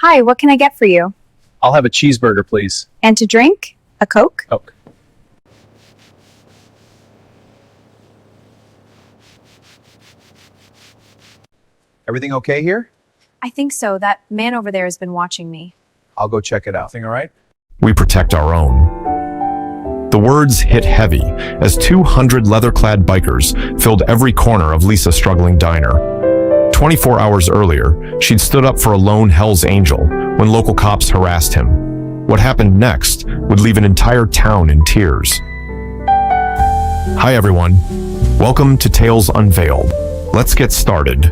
Hi, what can I get for you? I'll have a cheeseburger, please. And to drink? A Coke? Coke. Everything okay here? I think so. That man over there has been watching me. I'll go check it out. Thing all right? We protect our own. The words hit heavy as 200 leather-clad bikers filled every corner of Lisa's struggling diner. 24 hours earlier, she'd stood up for a lone Hell's Angel when local cops harassed him. What happened next would leave an entire town in tears. Hi everyone. Welcome to Tales Unveiled. Let's get started.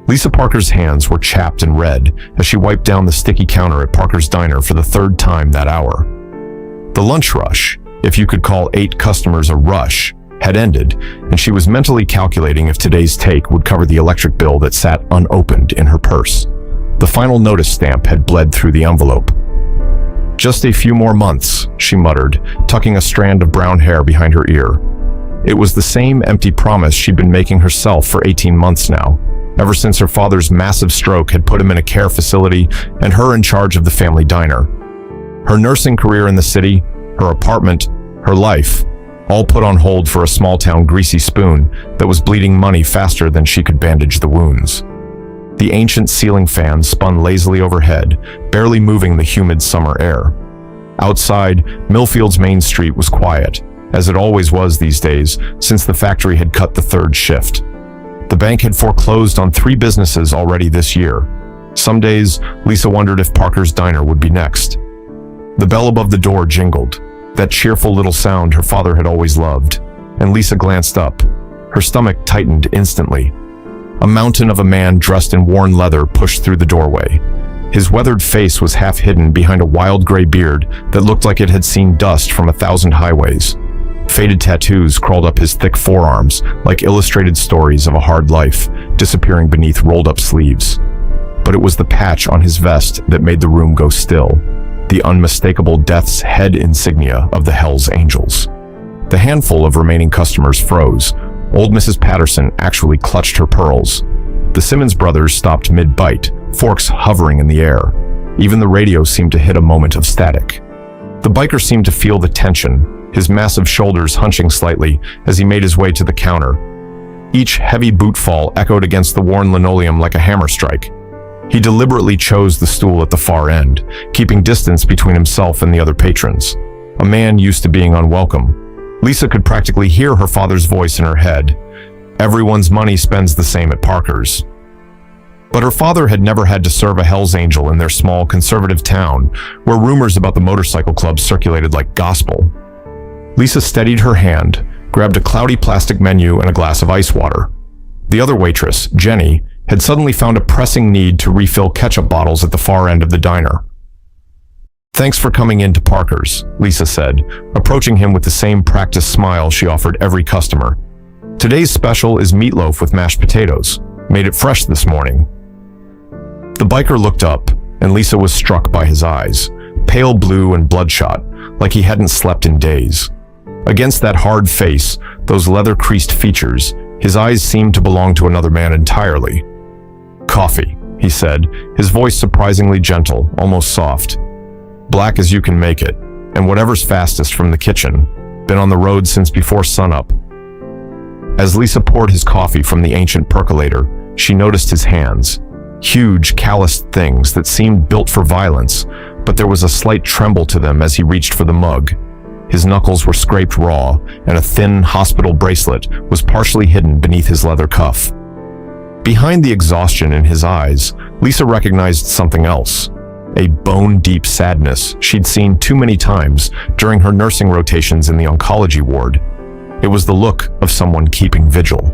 Lisa Parker's hands were chapped and red as she wiped down the sticky counter at Parker's diner for the third time that hour. The lunch rush, if you could call 8 customers a rush, had ended, and she was mentally calculating if today's take would cover the electric bill that sat unopened in her purse. The final notice stamp had bled through the envelope. Just a few more months, she muttered, tucking a strand of brown hair behind her ear. It was the same empty promise she'd been making herself for 18 months now, ever since her father's massive stroke had put him in a care facility and her in charge of the family diner. Her nursing career in the city, her apartment, her life, all put on hold for a small-town greasy spoon that was bleeding money faster than she could bandage the wounds. The ancient ceiling fan spun lazily overhead, barely moving the humid summer air. Outside, Millfield's main street was quiet, as it always was these days since the factory had cut the third shift. The bank had foreclosed on 3 businesses already this year. Some days, Lisa wondered if Parker's diner would be next. The bell above the door jingled, that cheerful little sound her father had always loved, and Lisa glanced up. Her stomach tightened instantly. A mountain of a man dressed in worn leather pushed through the doorway. His weathered face was half hidden behind a wild gray beard that looked like it had seen dust from 1,000 highways. Faded tattoos crawled up his thick forearms like illustrated stories of a hard life, disappearing beneath rolled-up sleeves. But it was the patch on his vest that made the room go still, the unmistakable death's head insignia of the Hell's Angels. The handful of remaining customers froze. Old Mrs. Patterson actually clutched her pearls. The Simmons brothers stopped mid-bite, forks hovering in the air. Even the radio seemed to hit a moment of static. The biker seemed to feel the tension, his massive shoulders hunching slightly as he made his way to the counter. Each heavy bootfall echoed against the worn linoleum like a hammer strike. He deliberately chose the stool at the far end, keeping distance between himself and the other patrons. A man used to being unwelcome. Lisa could practically hear her father's voice in her head. Everyone's money spends the same at Parker's. But her father had never had to serve a Hell's Angel in their small conservative town, where rumors about the motorcycle club circulated like gospel. Lisa steadied her hand, grabbed a cloudy plastic menu and a glass of ice water. The other waitress, Jenny, had suddenly found a pressing need to refill ketchup bottles at the far end of the diner. "Thanks for coming in to Parker's," Lisa said, approaching him with the same practiced smile she offered every customer. "Today's special is meatloaf with mashed potatoes. Made it fresh this morning." The biker looked up, and Lisa was struck by his eyes, pale blue and bloodshot, like he hadn't slept in days. Against that hard face, those leather-creased features, his eyes seemed to belong to another man entirely. "Coffee," he said, his voice surprisingly gentle, almost soft. "Black as you can make it, and whatever's fastest from the kitchen. Been on the road since before sunup." As Lisa poured his coffee from the ancient percolator, she noticed his hands. Huge, calloused things that seemed built for violence, but there was a slight tremble to them as he reached for the mug. His knuckles were scraped raw, and a thin hospital bracelet was partially hidden beneath his leather cuff. Behind the exhaustion in his eyes, Lisa recognized something else. A bone-deep sadness she'd seen too many times during her nursing rotations in the oncology ward. It was the look of someone keeping vigil.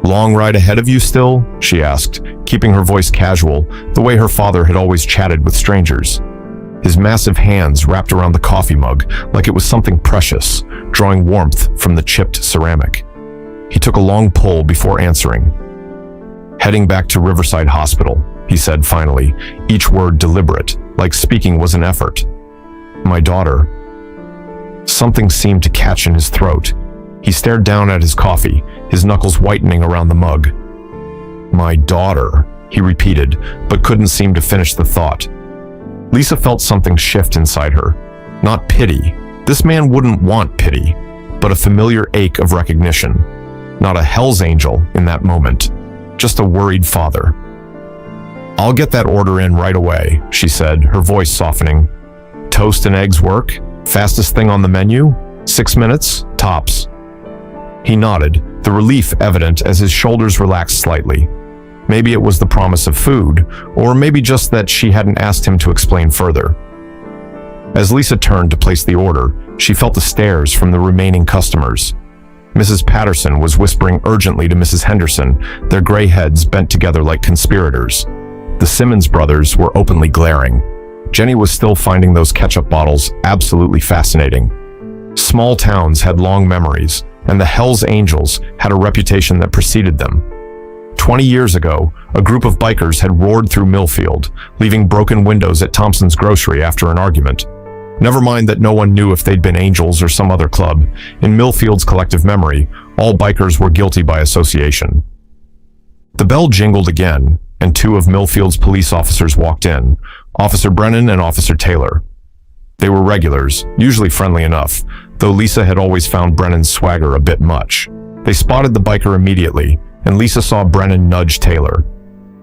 "Long ride ahead of you still?" she asked, keeping her voice casual, the way her father had always chatted with strangers. His massive hands wrapped around the coffee mug like it was something precious, drawing warmth from the chipped ceramic. He took a long pull before answering. "Heading back to Riverside Hospital," he said finally, each word deliberate, like speaking was an effort. "My daughter." Something seemed to catch in his throat. He stared down at his coffee, his knuckles whitening around the mug. "My daughter," he repeated, but couldn't seem to finish the thought. Lisa felt something shift inside her. Not pity. This man wouldn't want pity, but a familiar ache of recognition. Not a Hell's Angel in that moment, just a worried father. "I'll get that order in right away," she said, her voice softening. "Toast and eggs work? Fastest thing on the menu? 6 minutes? Tops." He nodded, the relief evident as his shoulders relaxed slightly. Maybe it was the promise of food, or maybe just that she hadn't asked him to explain further. As Lisa turned to place the order, she felt the stares from the remaining customers. Mrs. Patterson was whispering urgently to Mrs. Henderson, their gray heads bent together like conspirators. The Simmons brothers were openly glaring. Jenny was still finding those ketchup bottles absolutely fascinating. Small towns had long memories, and the Hells Angels had a reputation that preceded them. 20 years ago, a group of bikers had roared through Millfield, leaving broken windows at Thompson's grocery after an argument. Never mind that no one knew if they'd been Angels or some other club. In Millfield's collective memory, all bikers were guilty by association. The bell jingled again, and 2 of Millfield's police officers walked in, Officer Brennan and Officer Taylor. They were regulars, usually friendly enough, though Lisa had always found Brennan's swagger a bit much. They spotted the biker immediately, and Lisa saw Brennan nudge Taylor.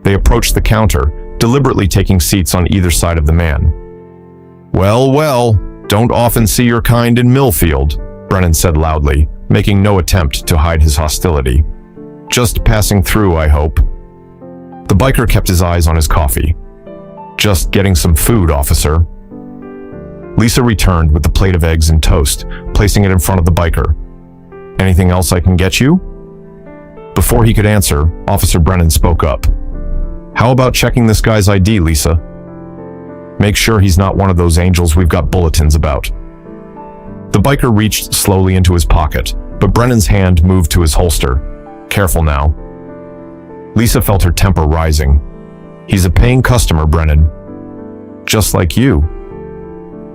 They approached the counter, deliberately taking seats on either side of the man. "Well, well, don't often see your kind in Millfield," Brennan said loudly, making no attempt to hide his hostility. "Just passing through, I hope." The biker kept his eyes on his coffee. "Just getting some food, officer." Lisa returned with the plate of eggs and toast, placing it in front of the biker. "Anything else I can get you?" Before he could answer, Officer Brennan spoke up. "How about checking this guy's ID, Lisa? Make sure he's not one of those Angels we've got bulletins about." The biker reached slowly into his pocket, but Brennan's hand moved to his holster. "Careful now." Lisa felt her temper rising. "He's a paying customer, Brennan." "Just like you."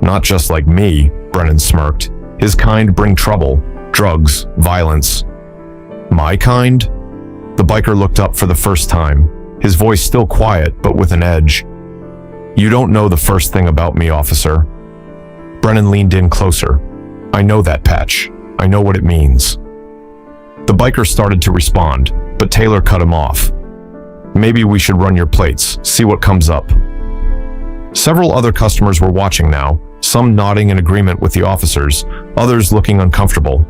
"Not just like me," Brennan smirked. "His kind bring trouble, drugs, violence." "My kind?" The biker looked up for the first time, his voice still quiet but with an edge. "You don't know the first thing about me, officer." Brennan leaned in closer. "I know that, Patch. I know what it means." The biker started to respond, but Taylor cut him off. "Maybe we should run your plates, see what comes up." Several other customers were watching now, some nodding in agreement with the officers, others looking uncomfortable.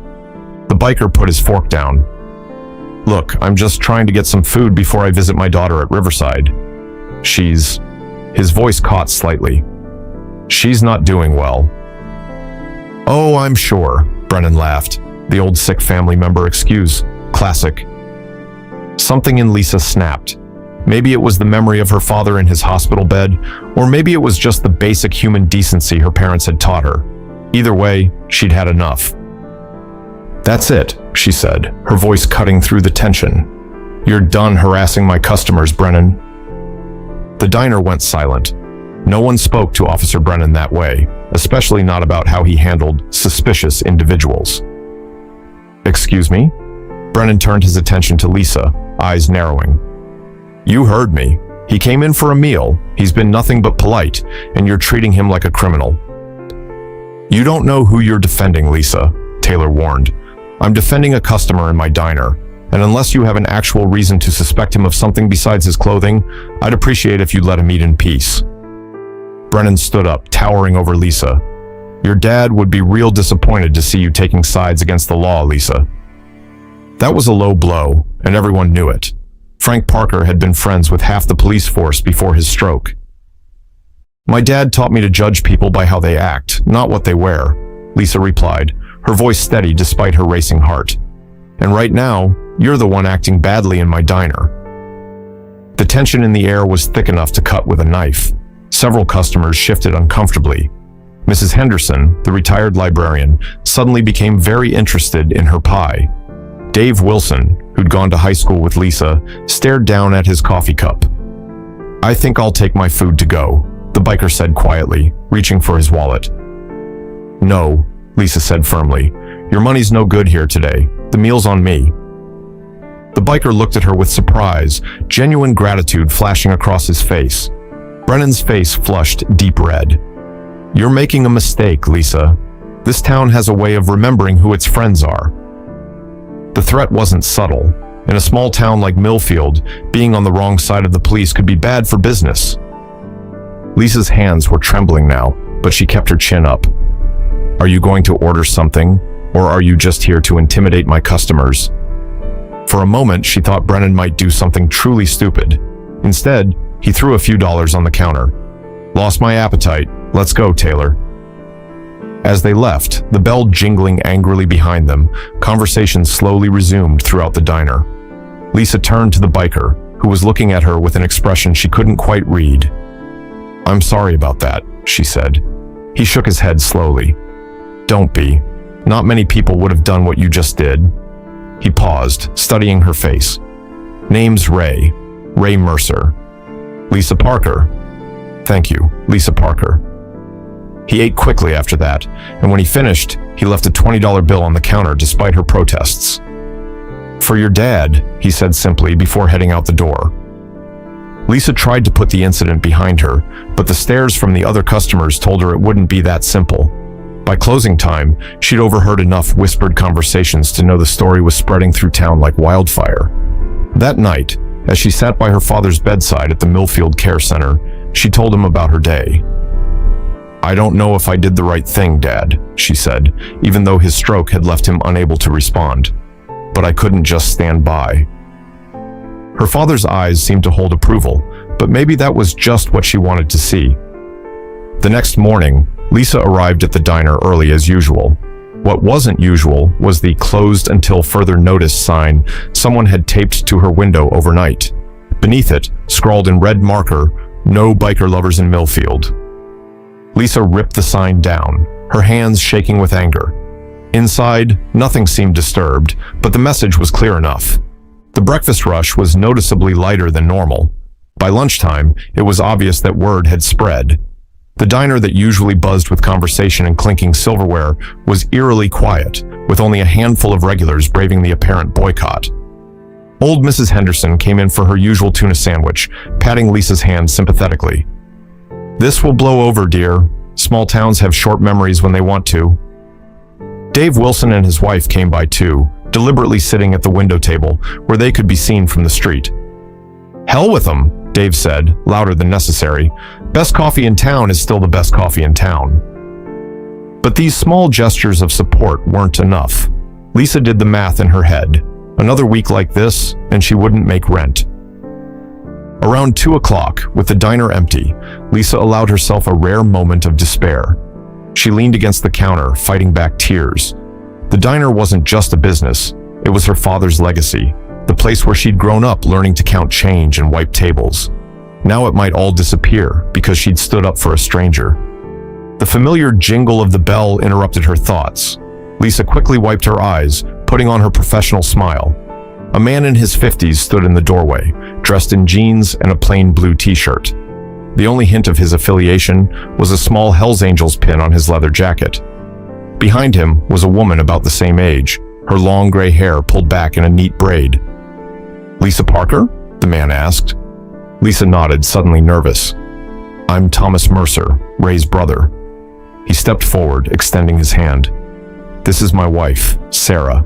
The biker put his fork down. "Look, I'm just trying to get some food before I visit my daughter at Riverside. She's..." His voice caught slightly. "She's not doing well." "Oh, I'm sure," Brennan laughed. The old sick family member excuse. Classic. Something in Lisa snapped. Maybe it was the memory of her father in his hospital bed, or maybe it was just the basic human decency her parents had taught her. Either way, she'd had enough. "That's it," she said, her voice cutting through the tension. "You're done harassing my customers, Brennan." The diner went silent. No one spoke to Officer Brennan that way, especially not about how he handled suspicious individuals. "Excuse me?" Brennan turned his attention to Lisa, eyes narrowing. "You heard me. He came in for a meal, he's been nothing but polite, and you're treating him like a criminal." "You don't know who you're defending, Lisa," Taylor warned. "I'm defending a customer in my diner, and unless you have an actual reason to suspect him of something besides his clothing, I'd appreciate if you let him eat in peace." Brennan stood up, towering over Lisa. "Your dad would be real disappointed to see you taking sides against the law, Lisa." That was a low blow, and everyone knew it. Frank Parker had been friends with half the police force before his stroke. "My dad taught me to judge people by how they act, not what they wear," Lisa replied, her voice steady despite her racing heart. "And right now, you're the one acting badly in my diner." The tension in the air was thick enough to cut with a knife. Several customers shifted uncomfortably. Mrs. Henderson, the retired librarian, suddenly became very interested in her pie. Dave Wilson, who'd gone to high school with Lisa, stared down at his coffee cup. "I think I'll take my food to go," the biker said quietly, reaching for his wallet. "No," Lisa said firmly. "Your money's no good here today. The meal's on me." The biker looked at her with surprise, genuine gratitude flashing across his face. Brennan's face flushed deep red. "You're making a mistake, Lisa. This town has a way of remembering who its friends are." The threat wasn't subtle. In a small town like Millfield, being on the wrong side of the police could be bad for business. Lisa's hands were trembling now, but she kept her chin up. "Are you going to order something, or are you just here to intimidate my customers?" For a moment, she thought Brennan might do something truly stupid. Instead, he threw a few dollars on the counter. "Lost my appetite. Let's go, Taylor." As they left, the bell jingling angrily behind them, conversation slowly resumed throughout the diner. Lisa turned to the biker, who was looking at her with an expression she couldn't quite read. "I'm sorry about that," she said. He shook his head slowly. "Don't be. Not many people would have done what you just did." He paused, studying her face. "Name's Ray. Ray Mercer." "Lisa Parker." "Thank you, Lisa Parker." He ate quickly after that, and when he finished, he left a $20 bill on the counter despite her protests. "For your dad," he said simply before heading out the door. Lisa tried to put the incident behind her, but the stares from the other customers told her it wouldn't be that simple. By closing time, she'd overheard enough whispered conversations to know the story was spreading through town like wildfire. That night, as she sat by her father's bedside at the Millfield Care Center, she told him about her day. "I don't know if I did the right thing, Dad," she said, even though his stroke had left him unable to respond. "But I couldn't just stand by." Her father's eyes seemed to hold approval, but maybe that was just what she wanted to see. The next morning, Lisa arrived at the diner early as usual. What wasn't usual was the "closed until further notice" sign someone had taped to her window overnight. Beneath it, scrawled in red marker, "No biker lovers in Millfield." Lisa ripped the sign down, her hands shaking with anger. Inside, nothing seemed disturbed, but the message was clear enough. The breakfast rush was noticeably lighter than normal. By lunchtime, it was obvious that word had spread. The diner that usually buzzed with conversation and clinking silverware was eerily quiet, with only a handful of regulars braving the apparent boycott. Old Mrs. Henderson came in for her usual tuna sandwich, patting Lisa's hand sympathetically. "This will blow over, dear. Small towns have short memories when they want to." Dave Wilson and his wife came by too, deliberately sitting at the window table, where they could be seen from the street. "Hell with them," Dave said, louder than necessary. "Best coffee in town is still the best coffee in town." But these small gestures of support weren't enough. Lisa did the math in her head. Another week like this, and she wouldn't make rent. Around 2 o'clock, with the diner empty, Lisa allowed herself a rare moment of despair. She leaned against the counter, fighting back tears. The diner wasn't just a business, it was her father's legacy, the place where she'd grown up learning to count change and wipe tables. Now it might all disappear because she'd stood up for a stranger. The familiar jingle of the bell interrupted her thoughts. Lisa quickly wiped her eyes, putting on her professional smile. A man in his 50s stood in the doorway, dressed in jeans and a plain blue t-shirt. The only hint of his affiliation was a small Hells Angels pin on his leather jacket. Behind him was a woman about the same age, her long gray hair pulled back in a neat braid. "Lisa Parker?" the man asked. Lisa nodded, suddenly nervous. "I'm Thomas Mercer, Ray's brother." He stepped forward, extending his hand. "This is my wife, Sarah."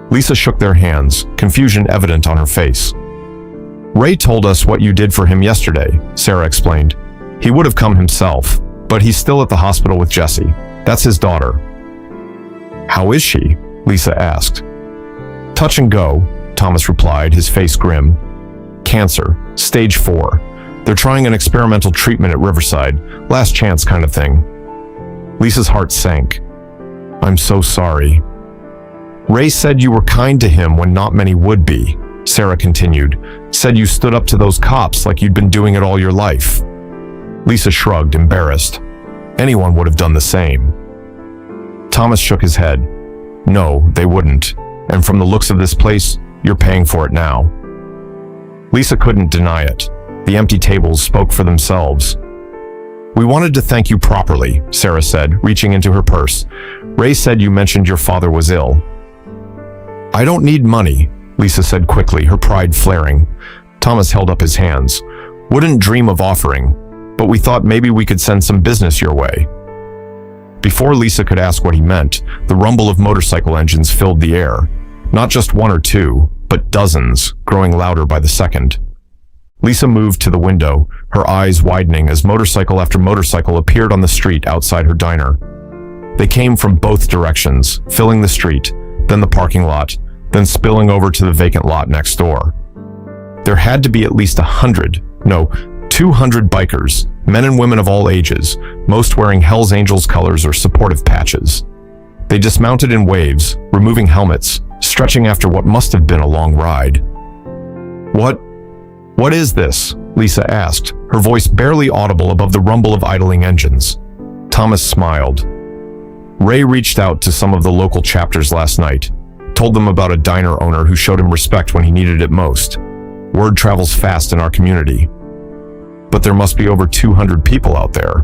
Lisa shook their hands, confusion evident on her face. "Ray told us what you did for him yesterday," Sarah explained. "He would have come himself, but he's still at the hospital with Jessie. That's his daughter." "How is she?" Lisa asked. "Touch and go," Thomas replied, his face grim. "Cancer, stage 4. They're trying an experimental treatment at Riverside, last chance kind of thing." Lisa's heart sank. "I'm so sorry." "Ray said you were kind to him when not many would be," Sarah continued. "Said you stood up to those cops like you'd been doing it all your life." Lisa shrugged, embarrassed. Anyone would have done the same. Thomas shook his head. "No, they wouldn't. And from the looks of this place, you're paying for it now." Lisa couldn't deny it. The empty tables spoke for themselves. "We wanted to thank you properly," Sarah said, reaching into her purse. "Ray said you mentioned your father was ill." "I don't need money," Lisa said quickly, her pride flaring. Thomas held up his hands. Wouldn't dream of offering, but we thought maybe we could send some business your way. Before Lisa could ask what he meant, the rumble of motorcycle engines filled the air. Not just one or two, but dozens, growing louder by the second. Lisa moved to the window, her eyes widening as motorcycle after motorcycle appeared on the street outside her diner. They came from both directions, filling the street, then the parking lot, then spilling over to the vacant lot next door. There had to be at least 200 bikers, men and women of all ages, most wearing Hell's Angels colors or supportive patches. They dismounted in waves, removing helmets, stretching after what must have been a long ride. What is this? Lisa asked, her voice barely audible above the rumble of idling engines. Thomas smiled. Ray reached out to some of the local chapters last night, told them about a diner owner who showed him respect when he needed it most. Word travels fast in our community. But there must be over 200 people out there.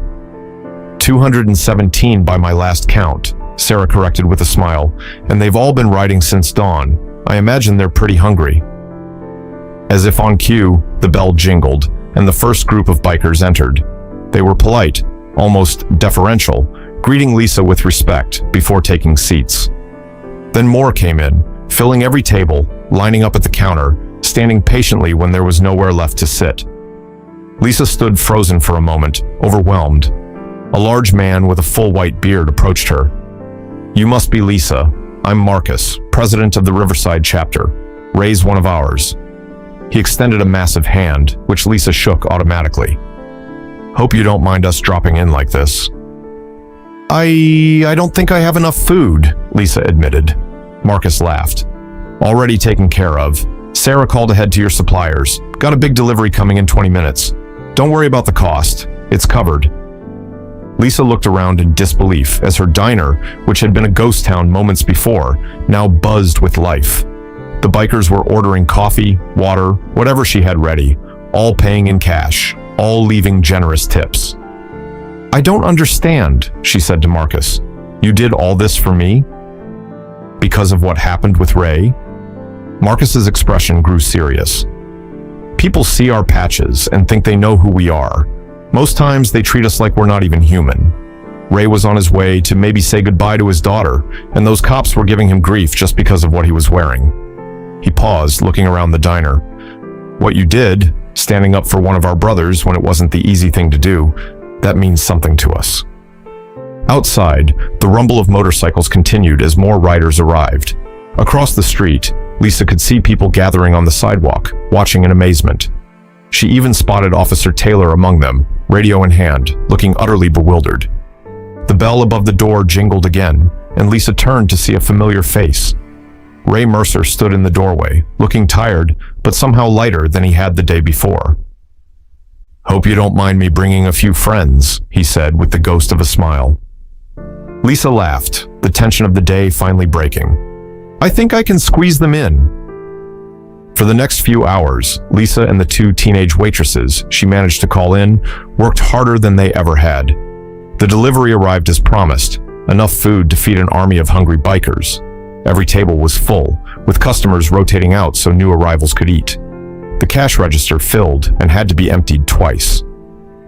217 by my last count, Sarah corrected with a smile, and they've all been riding since dawn. I imagine they're pretty hungry. As if on cue, the bell jingled, and the first group of bikers entered. They were polite, almost deferential, greeting Lisa with respect before taking seats. Then more came in, filling every table, lining up at the counter, standing patiently when there was nowhere left to sit. Lisa stood frozen for a moment, overwhelmed. A large man with a full white beard approached her. You must be Lisa. I'm Marcus, president of the Riverside chapter. Ray's one of ours. He extended a massive hand, which Lisa shook automatically. Hope you don't mind us dropping in like this. I don't think I have enough food, Lisa admitted. Marcus laughed. Already taken care of. Sarah called ahead to your suppliers. Got a big delivery coming in 20 minutes. Don't worry about the cost. It's covered. Lisa looked around in disbelief as her diner, which had been a ghost town moments before, now buzzed with life. The bikers were ordering coffee, water, whatever she had ready, all paying in cash, all leaving generous tips. I don't understand, she said to Marcus. You did all this for me? Because of what happened with Ray? Marcus's expression grew serious. People see our patches and think they know who we are. Most times they treat us like we're not even human. Ray was on his way to maybe say goodbye to his daughter, and those cops were giving him grief just because of what he was wearing. He paused, looking around the diner. What you did, standing up for one of our brothers when it wasn't the easy thing to do, that means something to us. Outside, the rumble of motorcycles continued as more riders arrived. Across the street, Lisa could see people gathering on the sidewalk, watching in amazement. She even spotted Officer Taylor among them, radio in hand, looking utterly bewildered. The bell above the door jingled again, and Lisa turned to see a familiar face. Ray Mercer stood in the doorway, looking tired, but somehow lighter than he had the day before. Hope you don't mind me bringing a few friends, he said with the ghost of a smile. Lisa laughed, the tension of the day finally breaking. I think I can squeeze them in. For the next few hours, Lisa and the two teenage waitresses she managed to call in worked harder than they ever had. The delivery arrived as promised, enough food to feed an army of hungry bikers. Every table was full, with customers rotating out so new arrivals could eat. The cash register filled and had to be emptied twice.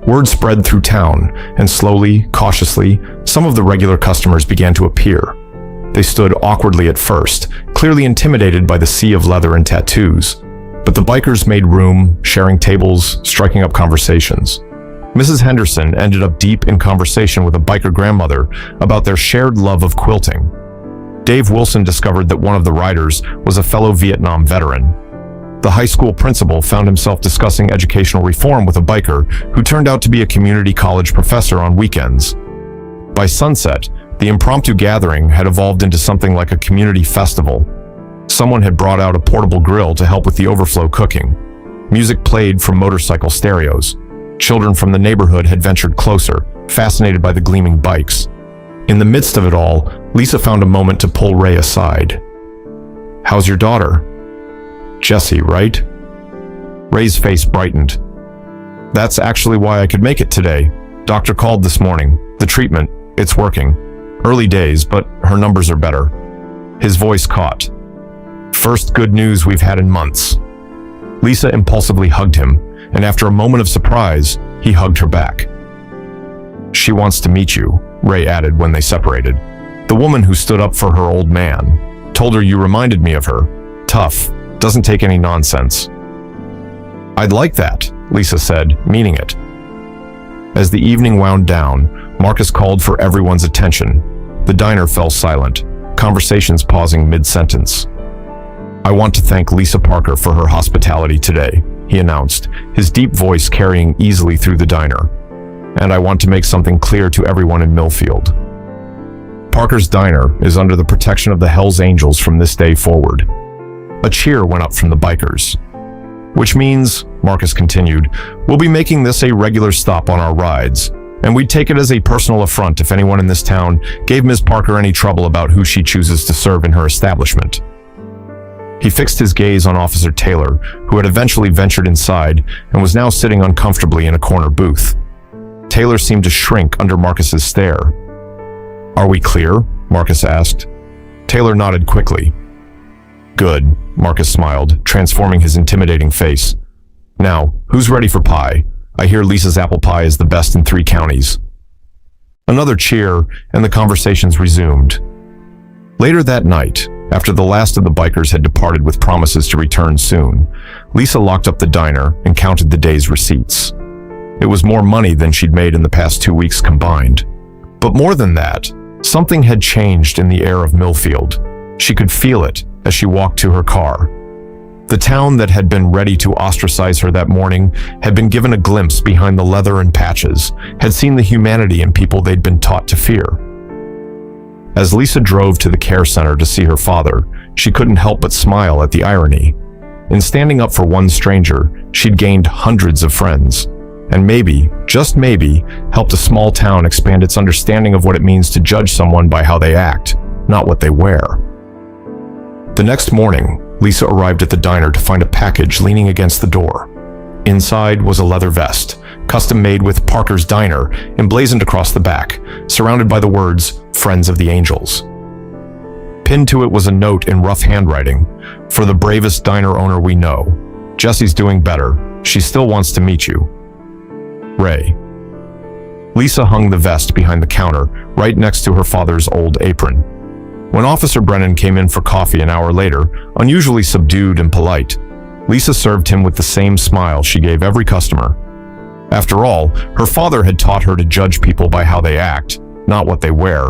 Word spread through town, and slowly, cautiously, some of the regular customers began to appear. They stood awkwardly at first, clearly intimidated by the sea of leather and tattoos. But the bikers made room, sharing tables, striking up conversations. Mrs. Henderson ended up deep in conversation with a biker grandmother about their shared love of quilting. Dave Wilson discovered that one of the riders was a fellow Vietnam veteran. The high school principal found himself discussing educational reform with a biker who turned out to be a community college professor on weekends. By sunset, the impromptu gathering had evolved into something like a community festival. Someone had brought out a portable grill to help with the overflow cooking. Music played from motorcycle stereos. Children from the neighborhood had ventured closer, fascinated by the gleaming bikes. In the midst of it all, Lisa found a moment to pull Ray aside. How's your daughter? Jessie, right? Ray's face brightened. That's actually why I could make it today. Doctor called this morning. The treatment, it's working. Early days, but her numbers are better. His voice caught. First good news we've had in months. Lisa impulsively hugged him, and after a moment of surprise, he hugged her back. She wants to meet you, Ray added when they separated. The woman who stood up for her old man. Told her you reminded me of her. Tough, doesn't take any nonsense. I'd like that, Lisa said, meaning it. As the evening wound down, Marcus called for everyone's attention. The diner fell silent, conversations pausing mid-sentence. I want to thank Lisa Parker for her hospitality today, he announced, his deep voice carrying easily through the diner. And I want to make something clear to everyone in Millfield. Parker's Diner is under the protection of the Hells Angels from this day forward. A cheer went up from the bikers. Which means, Marcus continued, we'll be making this a regular stop on our rides, and we'd take it as a personal affront if anyone in this town gave Ms. Parker any trouble about who she chooses to serve in her establishment. He fixed his gaze on Officer Taylor, who had eventually ventured inside and was now sitting uncomfortably in a corner booth. Taylor seemed to shrink under Marcus's stare. Are we clear? Marcus asked. Taylor nodded quickly. Good, Marcus smiled, transforming his intimidating face. Now, who's ready for pie? I hear Lisa's apple pie is the best in 3 counties. Another cheer, and the conversations resumed. Later that night, after the last of the bikers had departed with promises to return soon, Lisa locked up the diner and counted the day's receipts. It was more money than she'd made in the past 2 weeks combined. But more than that, something had changed in the air of Millfield. She could feel it as she walked to her car. The town that had been ready to ostracize her that morning had been given a glimpse behind the leather and patches, had seen the humanity in people they'd been taught to fear. As Lisa drove to the care center to see her father, she couldn't help but smile at the irony. In standing up for one stranger, she'd gained hundreds of friends. And maybe, just maybe, helped a small town expand its understanding of what it means to judge someone by how they act, not what they wear. The next morning, Lisa arrived at the diner to find a package leaning against the door. Inside was a leather vest, custom made with Parker's Diner, emblazoned across the back, surrounded by the words, Friends of the Angels. Pinned to it was a note in rough handwriting, for the bravest diner owner we know. Jesse's doing better. She still wants to meet you. Ray. Lisa hung the vest behind the counter, right next to her father's old apron. When Officer Brennan came in for coffee an hour later, unusually subdued and polite, Lisa served him with the same smile she gave every customer. After all, her father had taught her to judge people by how they act, not what they wear.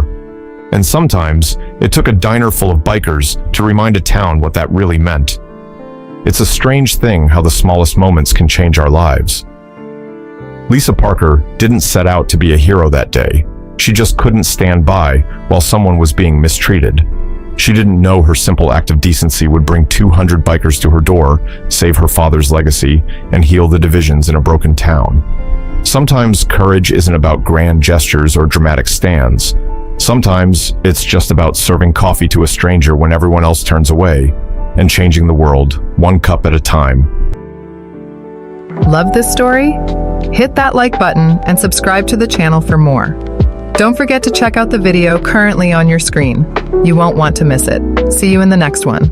And sometimes, it took a diner full of bikers to remind a town what that really meant. It's a strange thing how the smallest moments can change our lives. Lisa Parker didn't set out to be a hero that day. She just couldn't stand by while someone was being mistreated. She didn't know her simple act of decency would bring 200 bikers to her door, save her father's legacy, and heal the divisions in a broken town. Sometimes courage isn't about grand gestures or dramatic stands. Sometimes it's just about serving coffee to a stranger when everyone else turns away, and changing the world, one cup at a time. Love this story? Hit that like button and subscribe to the channel for more. Don't forget to check out the video currently on your screen. You won't want to miss it. See you in the next one.